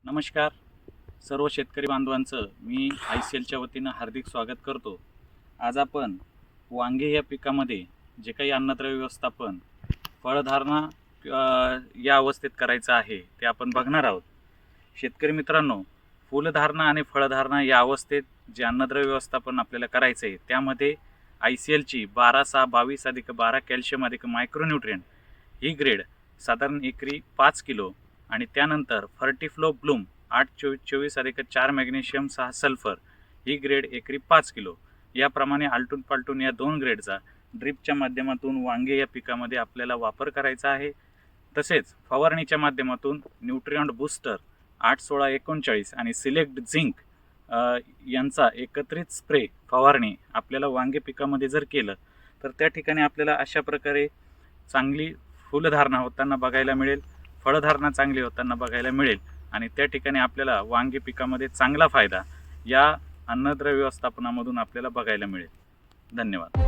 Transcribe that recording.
नमस्कार सर्व शेतकरी बांधवांचं मी ICLच्या वतीनं हार्दिक स्वागत करतो। आज आपण वांगे या पिकामध्ये जे काही अन्नद्रव्य व्यवस्थापन फळधारणा या अवस्थेत करायचं आहे ते आपण बघणार आहोत। शेतकरी मित्रांनो, फुलधारणा आणि फळधारणा या अवस्थेत जे अन्नद्रव्य व्यवस्थापन आपल्याला करायचं आहे त्यामध्ये ICLची 12-6-22+12 कॅल्शियम अधिक मायक्रोन्यूट्रिएंट ही ग्रेड साधारण एकरी 5 किलो आणि त्यानंतर फर्टिफ्लो ब्लूम 8-24-24+4 मॅग्नेशियम 6 सल्फर ही ग्रेड एकरी 5 किलो याप्रमाणे आलटून पालटून या दोन ग्रेडचा ड्रिपच्या माध्यमातून वांगे या पिकामध्ये आपल्याला वापर करायचा आहे। तसेच फवारणीच्या माध्यमातून न्यूट्रिएंट बूस्टर 8-16-39 आणि सिलेक्ट झिंक यांचा एकत्रित स्प्रे फवारणी आपल्याला वांगे पिकामध्ये जर केलं तर त्या ठिकाणी आपल्याला अशा प्रकारे चांगली फुलधारणा होताना बघायला मिळेल, फळधारणा चांगली होताना बघायला मिळेल आणि त्या ठिकाणी आपल्याला वांगी पिकामध्ये चांगला फायदा या अन्नद्रव्य व्यवस्थापनामधून आपल्याला बघायला मिळेल। धन्यवाद।